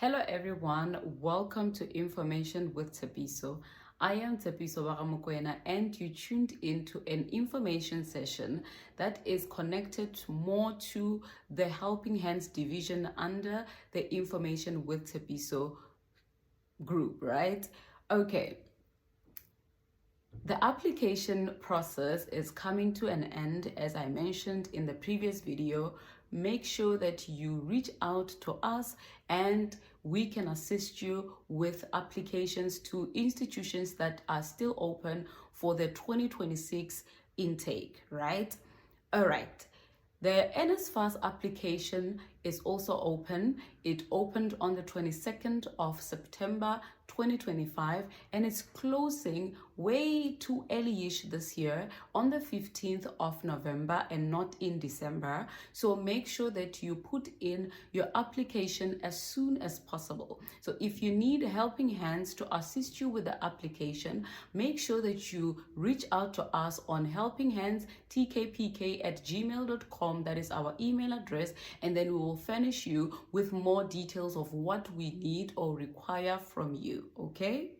Hello everyone, welcome to Information with Tepiso. I am Tepiso Baramokwena and you tuned into an information session that is connected more to the Helping Hands division under the Information with Tepiso group, right? Okay. The application process is coming to an end, as I mentioned in the previous video. Make sure that you reach out to us and we can assist you with applications to institutions that are still open for the 2026 intake, right? All right. The NSFAS application is also open. It opened on the 22nd of September 2025 and it's closing way too early-ish this year on the 15th of November and not in December. So make sure that you put in your application as soon as possible. So if you need Helping Hands to assist you with the application, make sure that you reach out to us on helpinghandskpk@gmail.com. That is our email address, and then we will furnish you with more details of what we need or require from you, okay?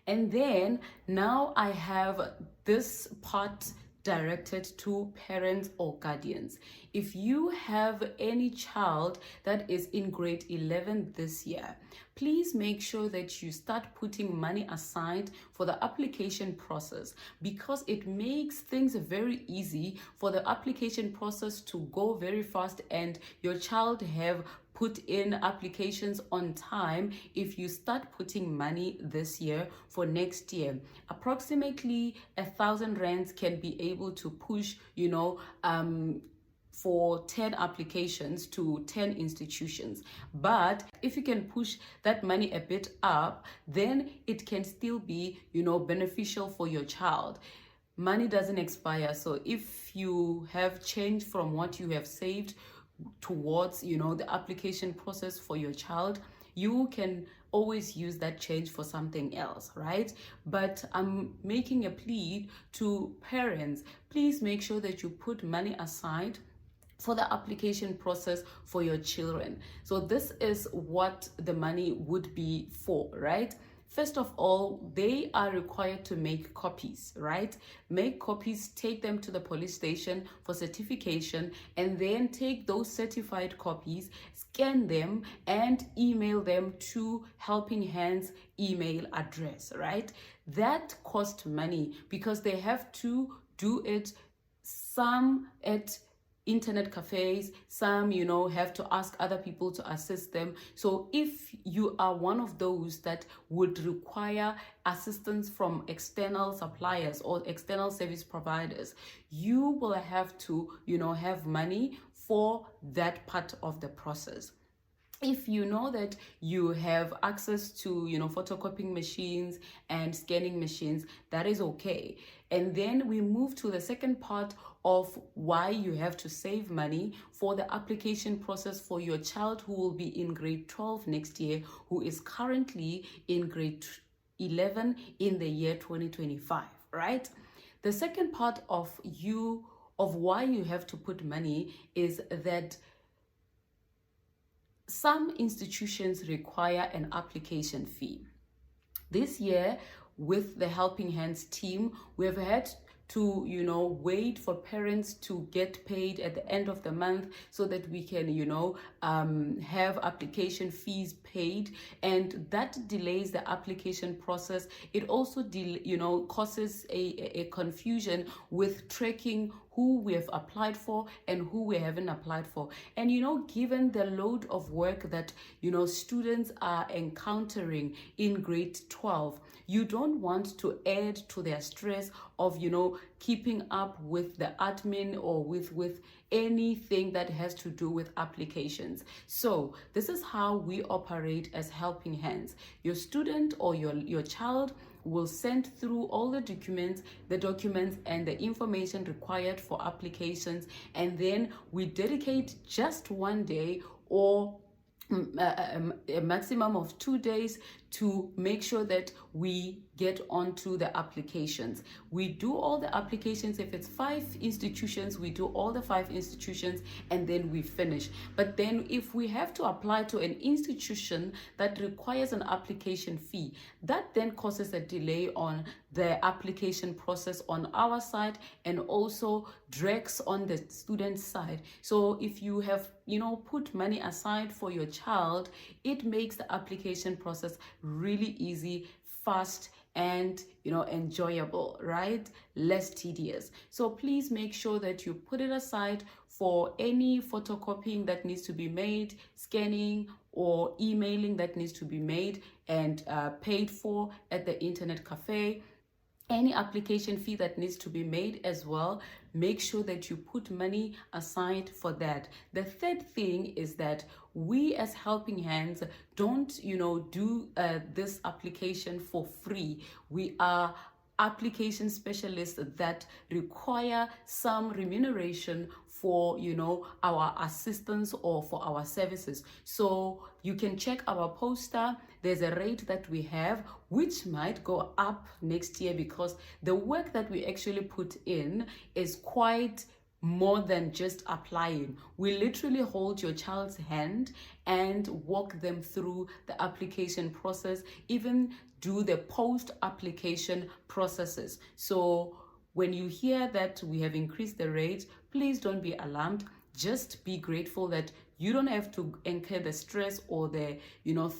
And then now I have this part directed to parents or guardians. If you have any child that is in grade 11 this year, please make sure that you start putting money aside for the application process, because it makes things very easy for the application process to go very fast and your child have put in applications on time if you start putting money this year for next year. Approximately 1,000 rands can be able to push, for 10 applications to 10 institutions. But if you can push that money a bit up, then it can still be, beneficial for your child. Money doesn't expire. So if you have change from what you have saved towards, the application process for your child, you can always use that change for something else, right? But I'm making a plea to parents. Please make sure that you put money aside for the application process for your children. So this is what the money would be for, right? First of all, they are required to make copies, right? Make copies, take them to the police station for certification, and then take those certified copies, scan them, and email them to Helping Hands email address, right? That costs money because they have to do it, some at internet cafes, some have to ask other people to assist them. So if you are one of those that would require assistance from external suppliers or external service providers, you will have to have money for that part of the process. If you know that you have access to photocopying machines and scanning machines, that is okay. And then we move to the second part of why you have to save money for the application process for your child who will be in grade 12 next year, who is currently in grade 11 in the year 2025, right? The second part of why you have to put money is that some institutions require an application fee. This year, with the Helping Hands team, we have had to wait for parents to get paid at the end of the month so that we can have application fees paid, and that delays the application process. It also causes a confusion with tracking who we have applied for and who we haven't applied for. And given the load of work that students are encountering in grade 12, you don't want to add to their stress of keeping up with the admin or with anything that has to do with applications. So this is how we operate as Helping Hands. Your student or your child will send through all the documents and the information required for applications, and then we dedicate just one day or a maximum of 2 days to make sure that we get onto the applications. We do all the applications. If it's 5 institutions, we do all the 5 institutions and then we finish. But then if we have to apply to an institution that requires an application fee, that then causes a delay on the application process on our side and also drags on the student side. So if you have, put money aside for your child, it makes the application process really easy, fast, and enjoyable, right? Less tedious. So please make sure that you put it aside for any photocopying that needs to be made, scanning or emailing that needs to be made and paid for at the internet cafe. Any application fee that needs to be made as well, make sure that you put money aside for that. The third thing is that we as Helping Hands don't, do this application for free. We are application specialists that require some remuneration for our assistance or for our services. So you can check our poster. There's a rate that we have which might go up next year because the work that we actually put in is quite more than just applying. We literally hold your child's hand and walk them through the application process, even do the post-application processes. So when you hear that we have increased the rate, please don't be alarmed. Just be grateful that you don't have to incur the stress or the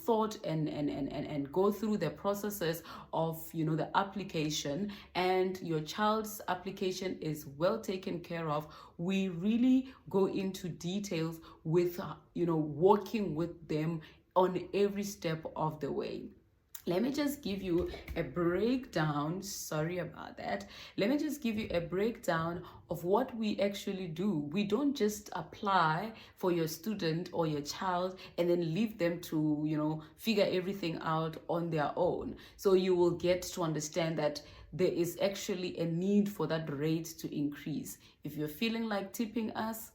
thought and go through the processes of the application, and your child's application is well taken care of. We really go into details with working with them on every step of the way. Let me just give you a breakdown. Sorry about that. Let me just give you a breakdown of what we actually do. We don't just apply for your student or your child and then leave them to, figure everything out on their own. So you will get to understand that there is actually a need for that rate to increase. If you're feeling like tipping us,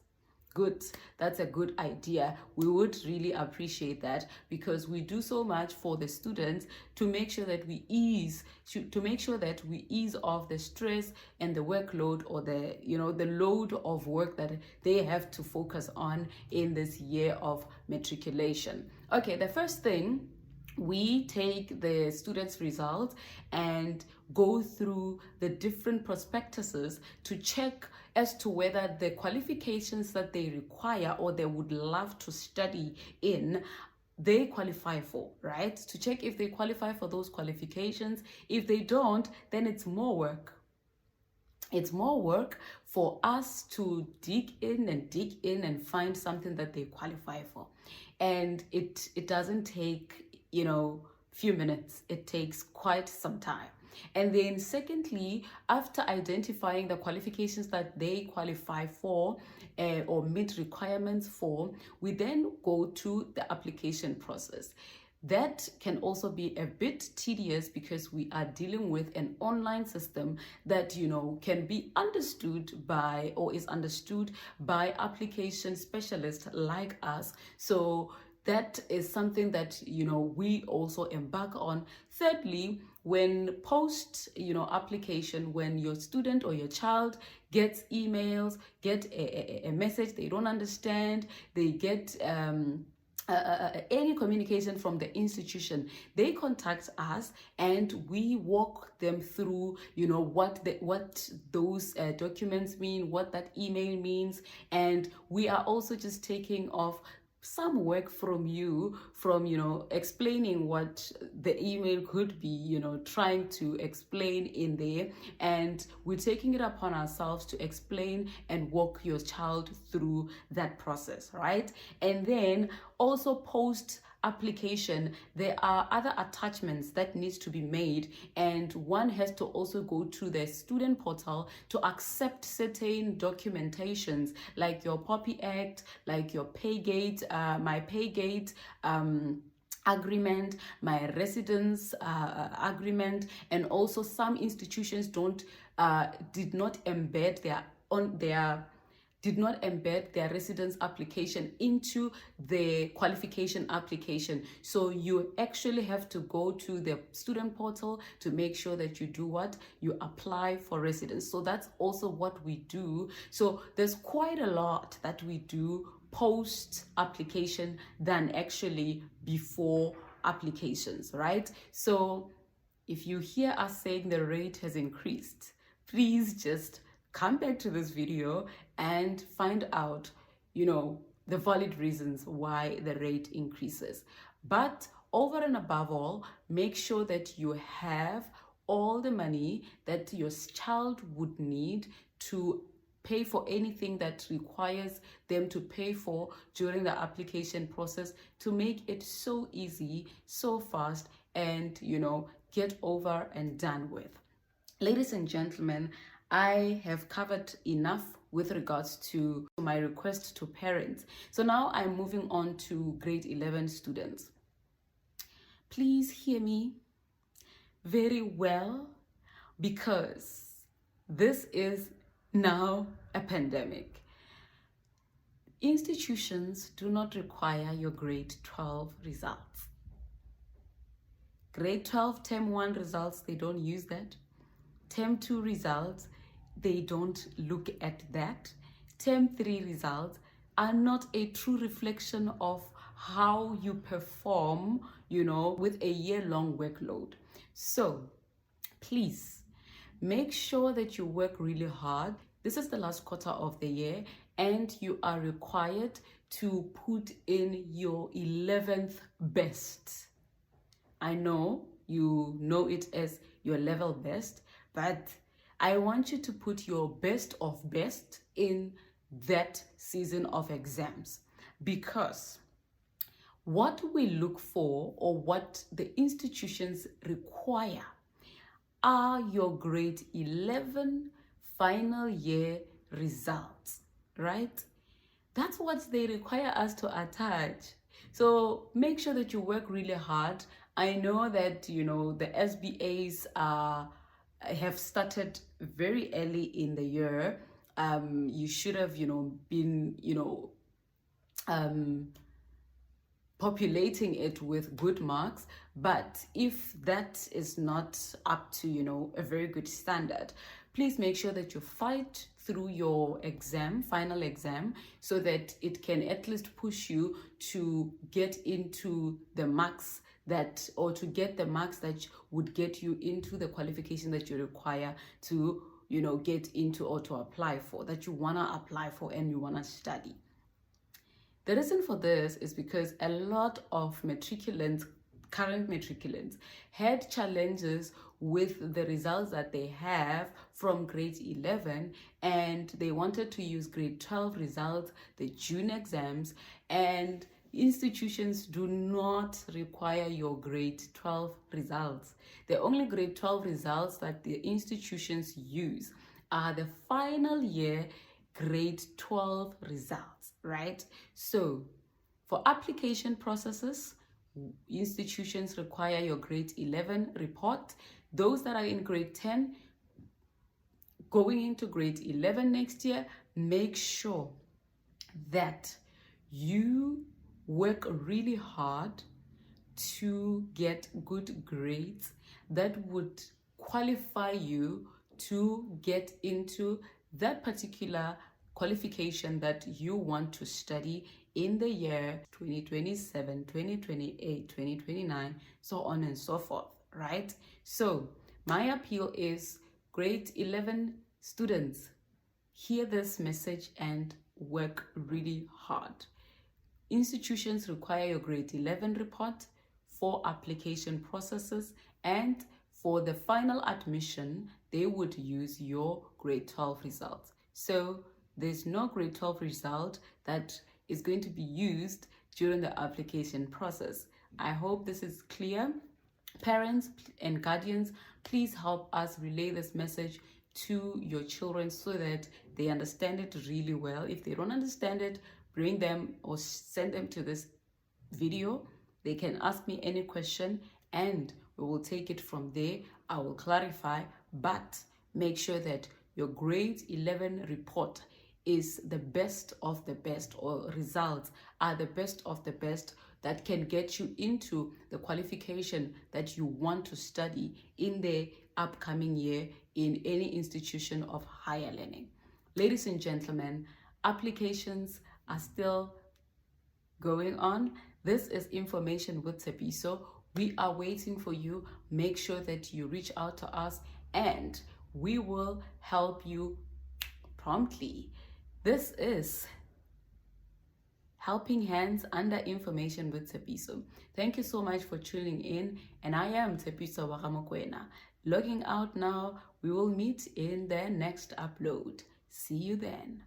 good, that's a good idea. We would really appreciate that because we do so much for the students to make sure that we ease off the stress and the workload or the the load of work that they have to focus on in this year of matriculation. Okay, the first thing, we take the students' results and go through the different prospectuses to check as to whether the qualifications that they require or they would love to study in, they qualify for, right? To check if they qualify for those qualifications. If they don't, then it's more work. It's more work for us to dig in and find something that they qualify for. And it doesn't take few minutes. It takes quite some time. And then secondly, after identifying the qualifications that they qualify for or meet requirements for, we then go to the application process. That can also be a bit tedious because we are dealing with an online system that can be understood by or is understood by application specialists like us. So that is something that we also embark on. Thirdly, when post application, when your student or your child gets emails, get a message they don't understand, they get any communication from the institution, they contact us and we walk them through what those documents mean, what that email means, and we are also just taking off some work from you, from explaining what the email could be, trying to explain in there, and we're taking it upon ourselves to explain and walk your child through that process, right? And then also post application, there are other attachments that needs to be made, and one has to also go to the student portal to accept certain documentations like your Poppy Act, like your Paygate, my Paygate agreement, my residence agreement, and also some institutions did not embed their did not embed their residence application into the qualification application. So you actually have to go to the student portal to make sure that you do what? You apply for residence. So that's also what we do. So there's quite a lot that we do post application than actually before applications, right? So if you hear us saying the rate has increased, please just come back to this video and find out, the valid reasons why the rate increases. But over and above all, make sure that you have all the money that your child would need to pay for anything that requires them to pay for during the application process, to make it so easy, so fast, and get over and done with. Ladies and gentlemen, I have covered enough with regards to my request to parents. So now I'm moving on to grade 11 students. Please hear me very well, because this is now a pandemic. Institutions do not require your grade 12 results. Grade 12 term 1 results, they don't use that. Term 2 results, they don't look at that. Term 3 results are not a true reflection of how you perform, with a year-long workload. So please make sure that you work really hard. This is the last quarter of the year, and you are required to put in your 11th best. I know you know it as your level best, but I want you to put your best of best in that season of exams, because what we look for, or what the institutions require, are your grade 11 final year results, right? That's what they require us to attach. So make sure that you work really hard. I know that, the SBAs have started very early in the year. You should have, been, populating it with good marks. But if that is not up to, a very good standard, please make sure that you fight through your final exam, so that it can at least push you to get into the marks to get the marks that would get you into the qualification that you require to, get into, or to apply for, that you want to apply for and you want to study. The reason for this is because a lot of current matriculants, had challenges with the results that they have from grade 11, and they wanted to use grade 12 results, the June exams, and institutions do not require your grade 12 results. The only grade 12 results that the institutions use are the final year grade 12 results, right? So for application processes, institutions require your grade 11 report. Those that are in grade 10 going into grade 11 next year, make sure that you work really hard to get good grades that would qualify you to get into that particular qualification that you want to study in the year 2027, 2028, 2029, so on and so forth, right? So my appeal is, grade 11 students, hear this message and work really hard. Institutions require your grade 11 report for application processes, and for the final admission, they would use your grade 12 results. So there's no grade 12 result that is going to be used during the application process. I hope this is clear. Parents and guardians, please help us relay this message to your children so that they understand it really well. If they don't understand it, bring them or send them to this video. They can ask me any question and we will take it from there. I will clarify, but make sure that your grade 11 report is the best of the best, or results are the best of the best that can get you into the qualification that you want to study in the upcoming year in any institution of higher learning. Ladies and gentlemen, applications are still going on. This is Information with Tepiso. We are waiting for you. Make sure that you reach out to us and we will help you promptly. This is Helping Hands under Information with Tepiso. Thank you so much for tuning in, and I am Tepiso Wakamokwena. Logging out now. We will meet in the next upload. See you then.